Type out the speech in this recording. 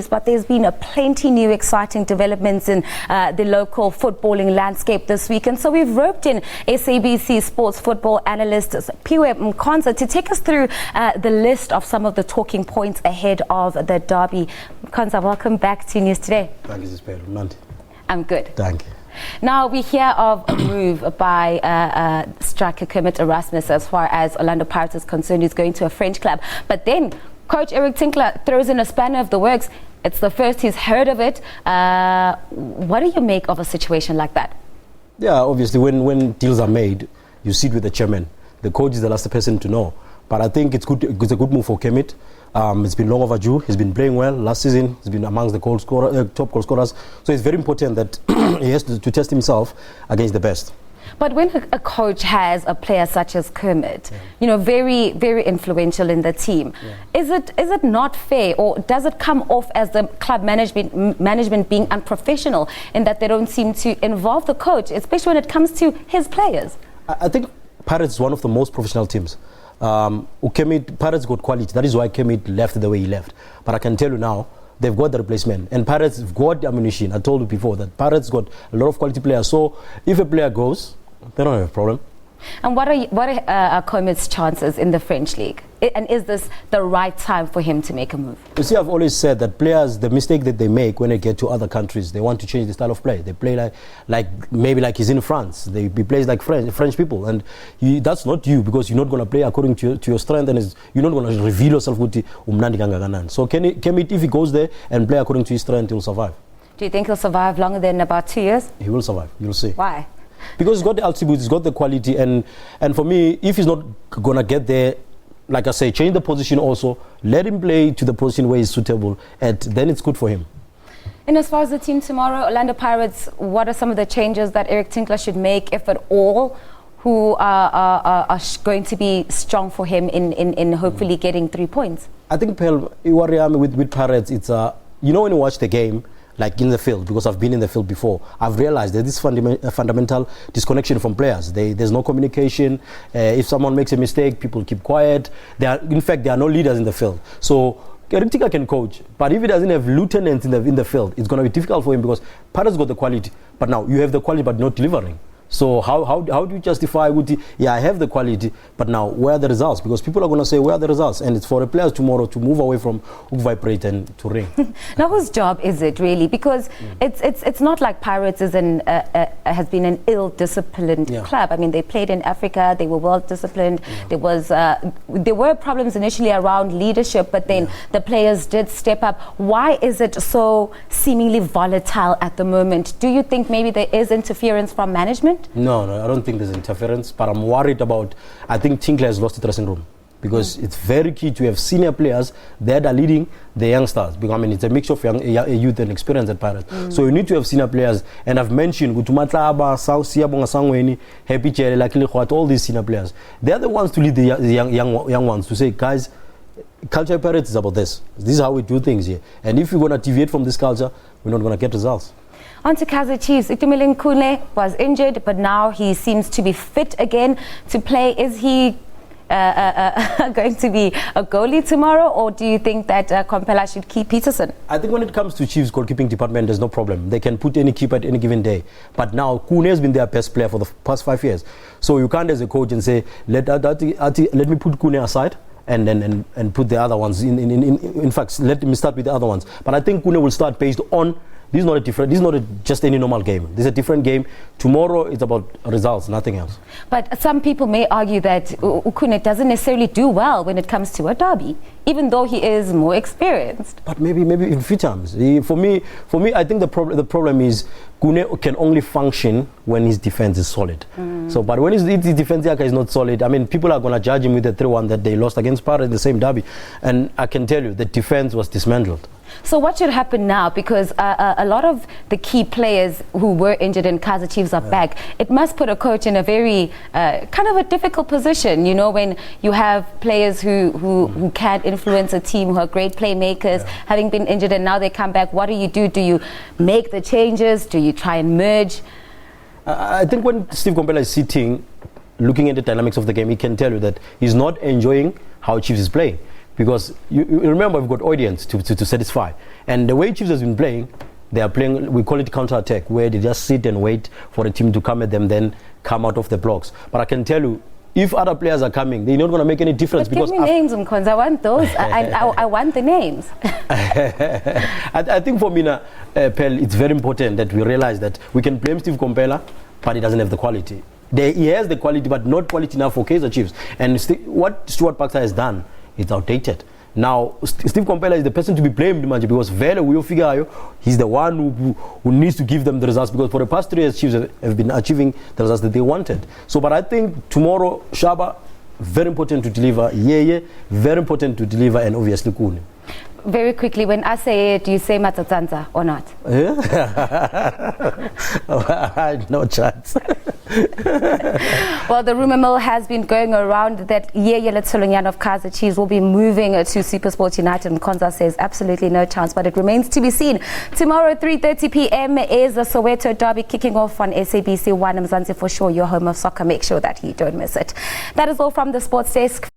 But there's been a plenty new exciting developments in the local footballing landscape this week. And so we've roped in SABC Sports football analyst Sphiwe Mkhonza to take us through the list of some of the talking points ahead of the derby. Mkhonza, welcome back to News Today. Thank you, Sphiwe. I'm good. Thank you. Now we hear of a move by striker Kermit Erasmus as far as Orlando Pirates is concerned. He's going to a French club. But then Coach Eric Tinkler throws in a spanner of the works. It's the first he's heard of it. What do you make of a situation like that? Yeah, obviously when deals are made, you sit with the chairman. The coach is the last person to know. But I think it's good. It's a good move for Kermit. It's been long overdue. He's been playing well. Last season, he's been amongst the top goal scorers. So it's very important that he has to test himself against the best. But when a coach has a player such as Kermit, you know, very, very influential in the team, is it not fair, or does it come off as the club management being unprofessional in that they don't seem to involve the coach, especially when it comes to his players? I think Pirates is one of the most professional teams. Pirates got quality. That is why Kermit left the way he left. But I can tell you now, they've got the replacement, and Pirates have got ammunition. I told you before that Pirates got a lot of quality players. So if a player goes, they don't have a problem. And what are Kermit's chances in the French league? And is this the right time for him to make a move? You see, I've always said that players, the mistake that they make when they get to other countries, they want to change the style of play. They play like he's in France. He plays like French people, and that's not you, because you're not going to play according to your strength, and you're not going to reveal yourself with umnandi. So Kermit, if he goes there and play according to his strength, he'll survive. Do you think he'll survive longer than about 2 years? He will survive. You'll see. Why? Because he's got the attributes, he's got the quality, and for me, if he's not gonna get there, like I say, change the position also, let him play to the position where he's suitable, and then it's good for him. And as far as the team tomorrow, Orlando Pirates, what are some of the changes that Eric Tinkler should make, if at all, who are going to be strong for him in hopefully getting 3 points? I think with Pirates, it's you know, when you watch the game, like in the field, because I've been in the field before, I've realized that this fundamental disconnection from players. There's no communication. If someone makes a mistake, people keep quiet. In fact, there are no leaders in the field. So Eric Tinkler can coach, but if he doesn't have lieutenants in the field, it's going to be difficult for him, because Pirates got the quality, but now you have the quality but not delivering. So how do you justify I have the quality, but now where are the results? Because people are going to say, where are the results? And it's for the players tomorrow to move away from vibrate and to ring. Now whose job is it really? Because it's not like Pirates is has been an ill-disciplined club. I mean, they played in Africa, they were well-disciplined. There were problems initially around leadership, but then the players did step up. Why is it so seemingly volatile at the moment? Do you think maybe there is interference from management? No, I don't think there's interference, but I'm worried about, I think Tinkler has lost the dressing room, because it's very key to have senior players that are leading the youngsters, because I mean, it's a mixture of youth and experience at Pirates. So you need to have senior players, and I've mentioned Gutumatlaba, Siyabonga Sangweni, Happy Chere, Lakili, all these senior players. They're the ones to lead the young ones, to say, guys, culture at Pirates is about this. This is how we do things here. And if we're going to deviate from this culture, we're not going to get results. On to Kaizer Chiefs. Kune was injured, but now he seems to be fit again to play. Is he going to be a goalie tomorrow, or do you think that Kompela should keep Peterson? I think when it comes to Chiefs goalkeeping department, there's no problem. They can put any keeper at any given day. But now Kune has been their best player for the past 5 years. So you can't, as a coach, and say, let me put Kune aside and put the other ones in fact, let me start with the other ones. But I think Kune will start based on, this is not just any normal game. This is a different game. Tomorrow it's about results, nothing else. But some people may argue that Ukune doesn't necessarily do well when it comes to a derby, even though he is more experienced. But maybe in few times. For me, I think the problem is Kune can only function when his defense is solid. So, but when his defense is not solid, I mean, people are going to judge him with the 3-1 that they lost against Pirates in the same derby. And I can tell you, the defense was dismantled. So what should happen now? Because a lot of the key players who were injured in Kaizer Chiefs are back. It must put a coach in a very kind of a difficult position, you know, when you have players who can influence a team, who are great playmakers, having been injured, and now they come back. What do? Do you make the changes? Do you try and merge? I think when Steve Kompela is sitting, looking at the dynamics of the game, he can tell you that he's not enjoying how Chiefs is playing. because you remember we've got audience to satisfy. And the way Chiefs has been playing, they are playing, we call it counter-attack, where they just sit and wait for a team to come at them, then come out of the blocks. But I can tell you, if other players are coming, they're not going to make any difference. But because give me names, Mkhonza. I want those. I want the names. I think for Mina, Pel, it's very important that we realize that we can blame Steve Kompela, but he doesn't have the quality. He has the quality, but not quality enough for Kaizer Chiefs. And what Stuart Baxter has done is outdated. Now, Steve Kompela is the person to be blamed, because Vele Uyofigayo, he's the one who needs to give them the results, because for the past 3 years, Chiefs have been achieving the results that they wanted. So, but I think tomorrow, Shaba, very important to deliver. Yeye, very important to deliver, and obviously Kune. Very quickly, when I say it, do you say Matatsanza or not? No chance. Well, the rumor mill has been going around that Yeye Letsolonyan of Kaizer Chiefs will be moving to Super Sports United. Mkhonza says absolutely no chance, but it remains to be seen. Tomorrow, 3:30 p.m. is the Soweto derby kicking off on SABC 1. Mzansi, for sure, your home of soccer. Make sure that you don't miss it. That is all from the Sports Desk.